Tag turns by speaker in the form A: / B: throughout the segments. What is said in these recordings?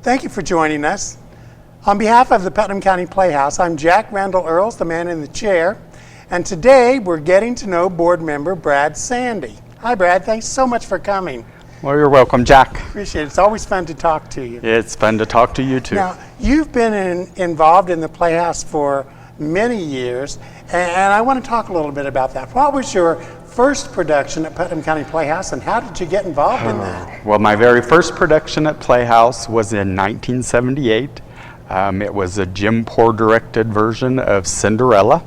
A: Thank you for joining us. On behalf of the Putnam County Playhouse, I'm Jack Randall Earls, the man in the chair, and today we're getting to know board member Brad Sandy. Hi Brad, thanks so much for coming.
B: Well, you're welcome, Jack.
A: Appreciate it. It's always fun to talk to you.
B: It's fun to talk to you too.
A: Now, you've been involved in the Playhouse for many years, and I want to talk a little bit about that. What was your first production at Putnam County Playhouse, and how did you get involved in that?
B: Well, my very first production at Playhouse was in 1978. It was a Jim Poor directed version of Cinderella.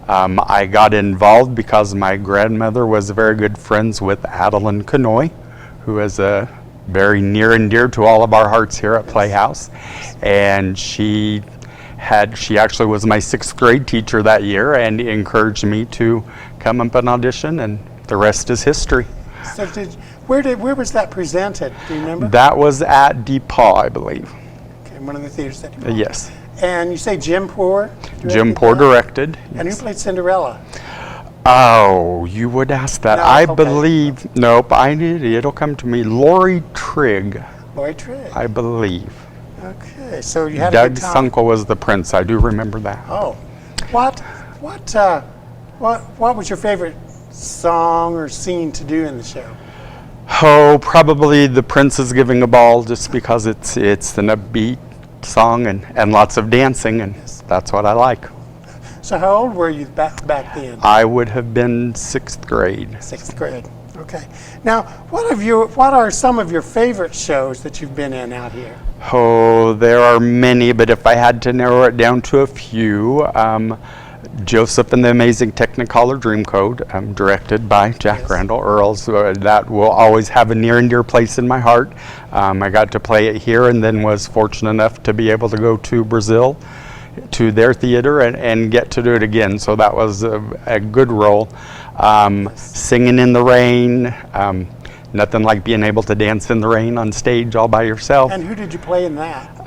B: I got involved because my grandmother was very good friends with Adeline Kanoy, who is very near and dear to all of our hearts here at Playhouse. And she actually was my 6th grade teacher that year and encouraged me to come up and audition, and the rest is history.
A: So where was that presented? Do you remember?
B: That was at DePaul, I believe.
A: Okay, one of the theaters at DePaul.
B: Yes.
A: And you say Jim Poor?
B: Jim Poor directed.
A: And
B: yes.
A: who played Cinderella?
B: Oh, you would ask that.
A: No,
B: I
A: okay.
B: believe, nope, it'll come to me. Lori Trigg.
A: Lori Trigg.
B: I believe.
A: Okay, so you had
B: Doug
A: a good time.
B: Sunkel was the prince. I do remember that.
A: Oh, what was your favorite song or scene to do in the show?
B: Oh, probably The Prince is Giving a Ball, just because it's an upbeat song and lots of dancing, and that's what I like.
A: So how old were you back then?
B: I would have been 6th grade.
A: 6th grade. Okay. Now, what are some of your favorite shows that you've been in out here?
B: Oh, there are many, but if I had to narrow it down to a few, Joseph and the Amazing Technicolor Dreamcoat, directed by Jack Randall Earls. That will always have a near and dear place in my heart. I got to play it here and then was fortunate enough to be able to go to Brazil to their theater and get to do it again. So that was a good role. Singing in the Rain, nothing like being able to dance in the rain on stage all by yourself.
A: And who did you play in that?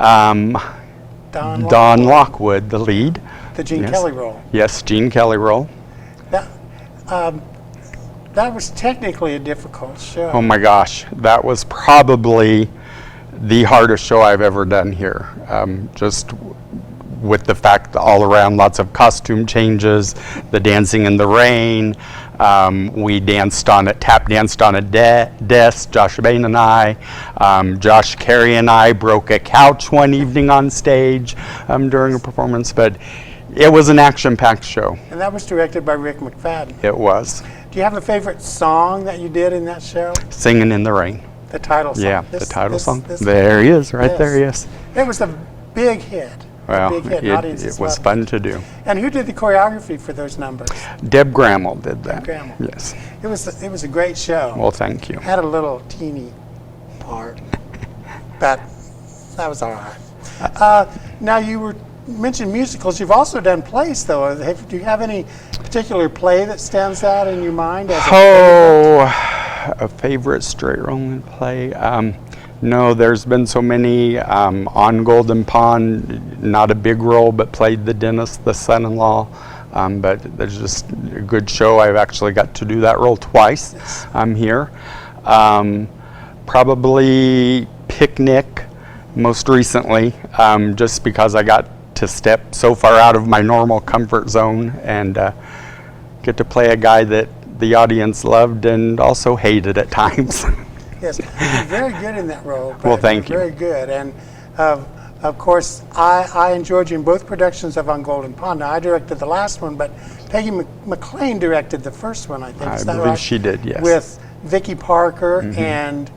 B: Don Lockwood, the lead.
A: The Gene Kelly role.
B: Yes, Gene Kelly role.
A: That was technically a difficult show.
B: Oh my gosh, that was probably the hardest show I've ever done here. Just with the fact that all around lots of costume changes, the dancing in the rain. We tap danced on a desk, Josh Bain and I. Josh Carey and I broke a couch one evening on stage during a performance, but it was an action-packed show.
A: And that was directed by Rick McFadden.
B: It was.
A: Do you have a favorite song that you did in that show?
B: Singing in the Rain.
A: The title song.
B: Yeah, the title song. There he is, right there, yes.
A: It was a big hit.
B: Well, it was fun to do.
A: And who did the choreography for those numbers?
B: Deb Grammel did that.
A: Deb Grammel.
B: Yes.
A: It was a great show.
B: Well, thank you.
A: Had a little teeny part, but that was all right. Now you mentioned musicals. You've also done plays, though. Do you have any particular play that stands out in your mind as
B: a favorite straight rolling play? No, there's been so many. On Golden Pond, not a big role, but played the dentist, the son-in-law. But there's just a good show. I've actually got to do that role twice. I'm here. Probably Picnic, most recently, just because I got to step so far out of my normal comfort zone and get to play a guy that the audience loved and also hated at times.
A: Yes, you're very good in that role.
B: Well, thank you.
A: Very good. And of course, I enjoyed you in both productions of On Golden Pond. Now, I directed the last one, but Peggy McLean directed the first one, I think.
B: I believe she did, yes.
A: With Vicki Parker and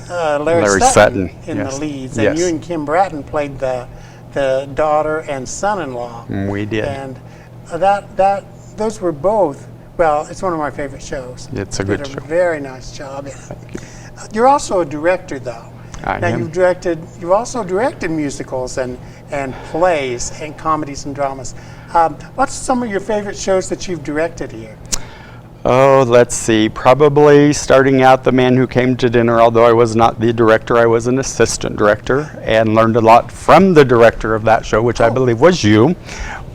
A: Larry Sutton in the leads. And you and Kim Bratton played the daughter and son-in-law.
B: We did.
A: And those were both, well, it's one of my favorite shows.
B: It's a good show.
A: Did a very nice job in it.
B: Thank you.
A: You're also a director, though.
B: I am.
A: You've also directed musicals and plays and comedies and dramas. What's some of your favorite shows that you've directed here?
B: Oh, let's see. Probably starting out The Man Who Came to Dinner, although I was not the director, I was an assistant director and learned a lot from the director of that show, which I believe was you,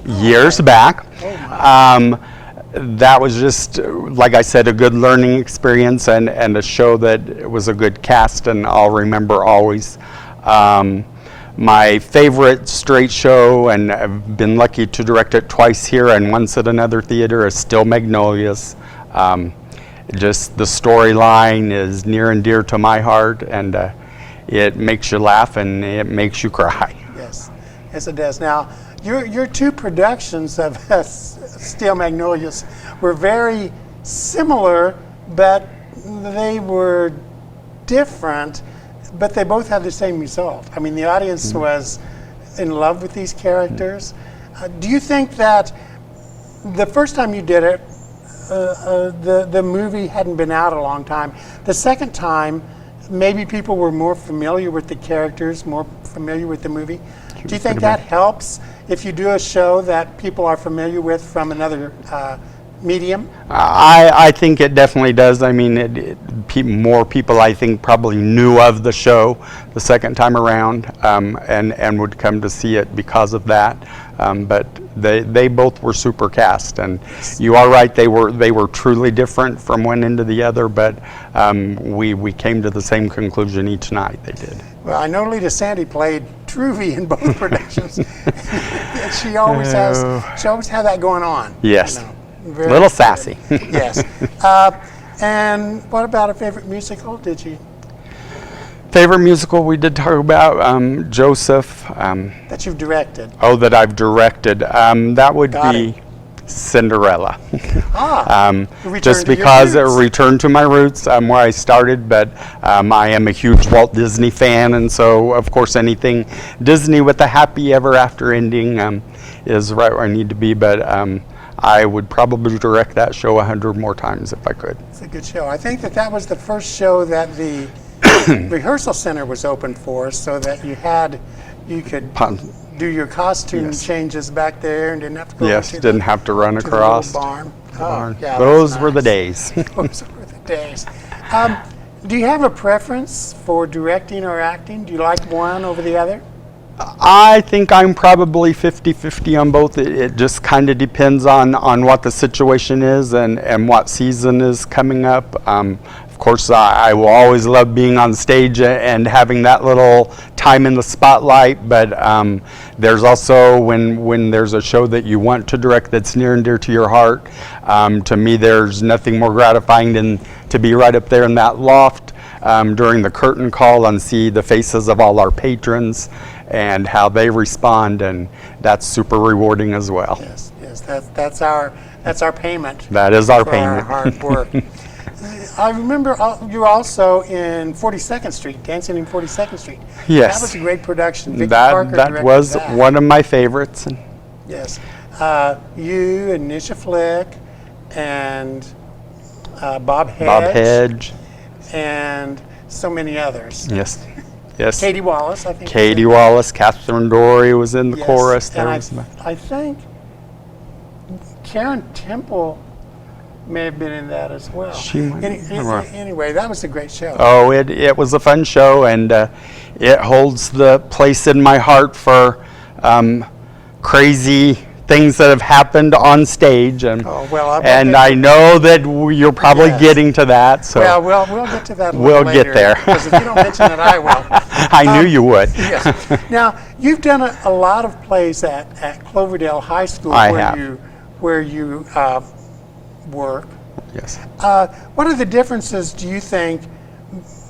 B: years back. That was just, like I said, a good learning experience and a show that was a good cast and I'll remember always. my favorite straight show, and I've been lucky to direct it twice here and once at another theater, is still Magnolias. Just the storyline is near and dear to my heart, and it makes you laugh and it makes you cry.
A: Yes, yes it does. Now, your two productions of Steel Magnolias were very similar, but they were different, but they both had the same result. I mean, the audience was in love with these characters. Do you think that the first time you did it, the movie hadn't been out a long time? The second time, maybe people were more familiar with the characters, more familiar with the movie. Do you think that helps if you do a show that people are familiar with from another medium?
B: I think it definitely does. I mean, more people, I think, probably knew of the show the second time around, and would come to see it because of that. But they both were super cast, and you are right, they were truly different from one end to the other, but we came to the same conclusion each night. They did.
A: Well, I know Lita Sandy played Truvy in both productions. she always had that going on.
B: Yes.
A: You know,
B: A little sassy.
A: Yes. And what about a favorite musical? Did you?
B: Favorite musical we did talk about, Joseph.
A: That you've directed?
B: Oh, that I've directed. That would
A: Got
B: be
A: it.
B: Cinderella.
A: Return
B: Just
A: to your
B: because it
A: roots.
B: returned to my roots, where I started, but I am a huge Walt Disney fan, and so of course anything Disney with a happy ever after ending is right where I need to be, but I would probably direct that show 100 more times if I could.
A: It's a good show. I think that was the first show that the rehearsal center was open for, so that you could do your costume changes back there and didn't have to go
B: Yes,
A: to
B: didn't have to run
A: the little
B: across.
A: barn.
B: barn.
A: Yeah,
B: Those
A: that's
B: were the
A: nice.
B: days.
A: Those were the days. Do you have a preference for directing or acting? Do you like one over the other?
B: I think I'm probably 50-50 on both. It just kind of depends on what the situation is and what season is coming up. Of course, I will always love being on stage and having that little time in the spotlight, but there's also when there's a show that you want to direct that's near and dear to your heart. To me, there's nothing more gratifying than to be right up there in that loft during the curtain call and see the faces of all our patrons and how they respond, and that's super rewarding as well.
A: Yes, yes, that's our payment.
B: That is our
A: for
B: payment.
A: Our hard work. I remember you were also in 42nd Street, Dancing in 42nd Street.
B: Yes.
A: That was a great production. Vicki Parker
B: That
A: directed
B: was
A: that.
B: one of my favorites.
A: Yes. You and Nisha Flick and Bob Hedge.
B: Bob Hedge.
A: And so many others.
B: Yes. Yes.
A: Katie Wallace, I think.
B: Katie Wallace, Catherine Dory was in the
A: Yes,
B: chorus.
A: and
B: There
A: I think Karen Temple may have been in that as well.
B: She might have.
A: Anyway, that was a great show.
B: Oh, it was a fun show, and it holds the place in my heart for crazy things that have happened on stage, and
A: Oh, well, I bet
B: and
A: that-
B: I know that you're probably
A: Yes.
B: getting to that. So
A: Well, we'll get to that a
B: We'll
A: little
B: get
A: later.
B: there.
A: Because if you don't mention it, I will.
B: I knew you would.
A: Yes. Now, you've done a lot of plays at Cloverdale High School
B: I
A: where
B: have.
A: you work.
B: Yes.
A: What are the differences, do you think,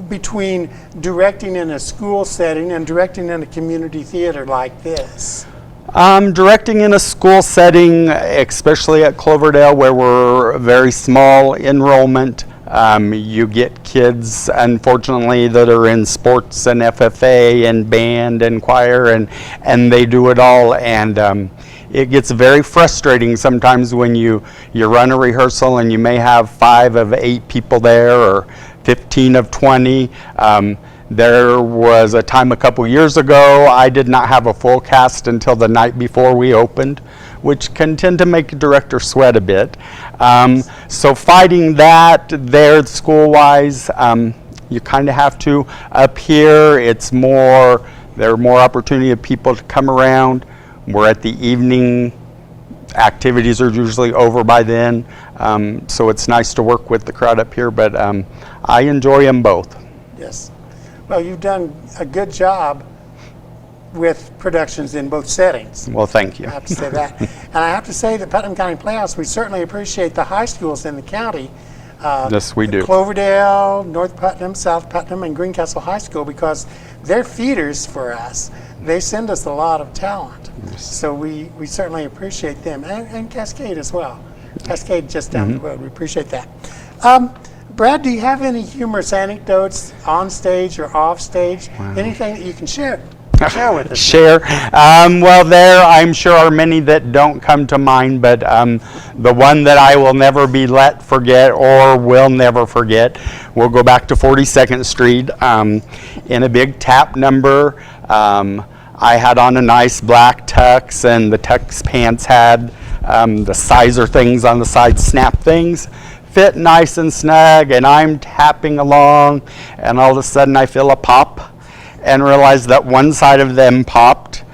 A: between directing in a school setting and directing in a community theater like this?
B: Directing in a school setting, especially at Cloverdale, where we're very small enrollment, you get kids, unfortunately, that are in sports and FFA and band and choir, and they do it all, and it gets very frustrating sometimes when you run a rehearsal and you may have 5 of 8 people there or 15 of 20. There was a time a couple years ago I did not have a full cast until the night before we opened, which can tend to make a director sweat a bit. So fighting that there school-wise, you kind of have to. Up here, there are more opportunity of people to come around. We're at the evening, activities are usually over by then, so it's nice to work with the crowd up here, but I enjoy them both.
A: Yes. Well, you've done a good job with productions in both settings.
B: Well, thank you.
A: I have to say that. And I have to say that Putnam County Playhouse, we certainly appreciate the high schools in the county.
B: Yes, we do.
A: Cloverdale, North Putnam, South Putnam, and Greencastle High School, because they're feeders for us. They send us a lot of talent. So we certainly appreciate them, and Cascade as well. Cascade just down the road. We appreciate that. Brad, do you have any humorous anecdotes on stage or off stage? Anything that you can share with us?
B: Share. Well, there I'm sure are many that don't come to mind, but the one that I will never be let forget or will never forget, we'll go back to 42nd Street in a big tap number. I had on a nice black tux, and the tux pants had the sizer things on the side, snap things. Fit nice and snug, and I'm tapping along, and all of a sudden I feel a pop and realize that one side of them popped,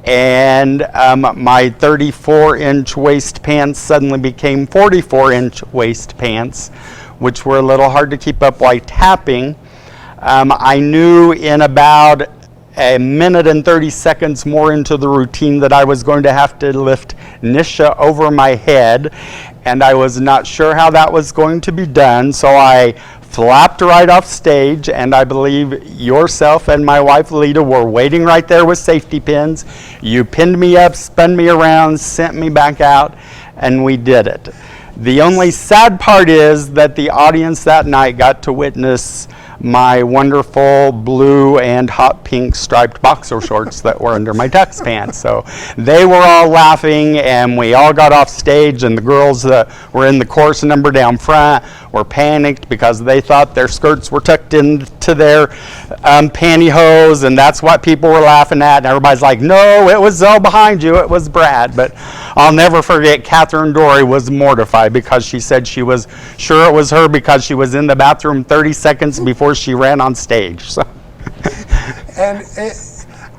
B: and my 34-inch waist pants suddenly became 44-inch waist pants, which were a little hard to keep up while tapping. I knew in about a minute and 30 seconds more into the routine that I was going to have to lift Nisha over my head, and I was not sure how that was going to be done, so I flapped right off stage, and I believe yourself and my wife Lita were waiting right there with safety pins. You pinned me up, spun me around, sent me back out, and we did it. The only sad part is that the audience that night got to witness my wonderful blue and hot pink striped boxer shorts that were under my tux pants. So they were all laughing, and we all got off stage, and the girls that were in the chorus number down front were panicked because they thought their skirts were tucked into their pantyhose, and that's what people were laughing at. And everybody's like, no, it was Zell behind you, it was Brad. But I'll never forget, Catherine Dory was mortified because she said she was sure it was her because she was in the bathroom 30 seconds before she ran on stage. So.
A: And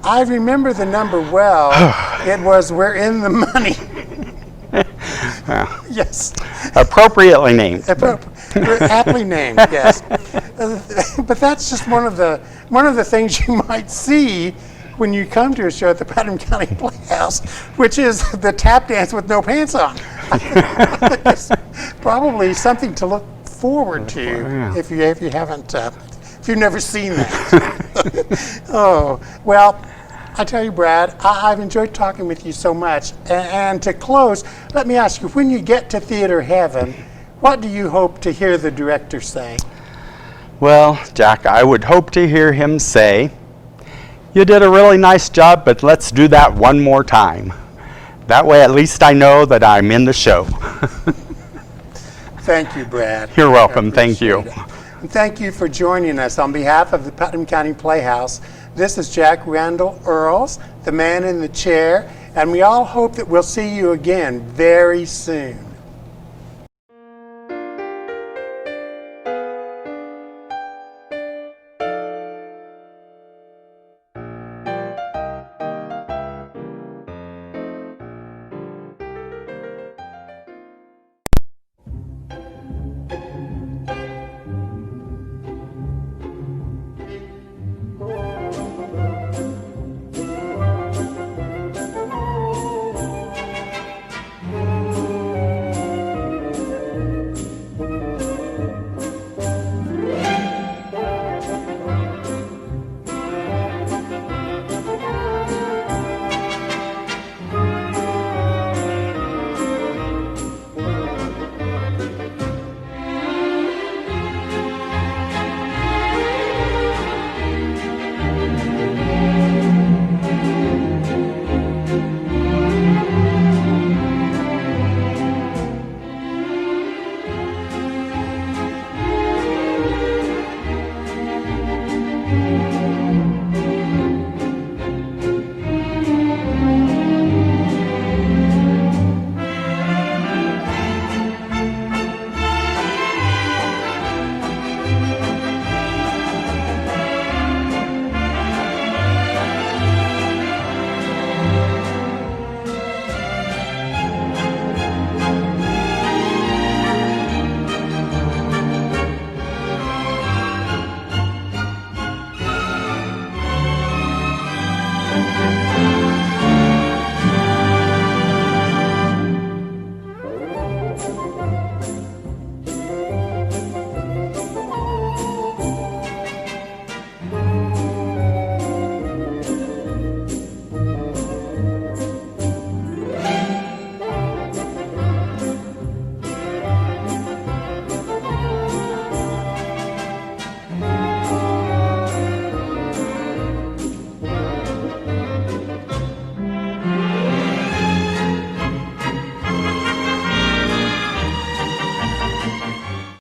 A: I remember the number well. It was "We're in the Money." Yes.
B: Appropriately named.
A: Aptly named, yes. But that's just one of the things you might see when you come to a show at the Putnam County Playhouse, which is the tap dance with no pants on. It's probably something to look forward to if you haven't if you've never seen that. Oh, well, I tell you, Brad, I've enjoyed talking with you so much. And to close, let me ask you, when you get to theater heaven, what do you hope to hear the director say?
B: Well, Jack, I would hope to hear him say, "You did a really nice job, but let's do that one more time." That way, at least I know that I'm in the show.
A: Thank you, Brad.
B: You're welcome. Thank you.
A: And thank you for joining us on behalf of the Putnam County Playhouse. This is Jack Randall Earls, the man in the chair, and we all hope that we'll see you again very soon. Thank you.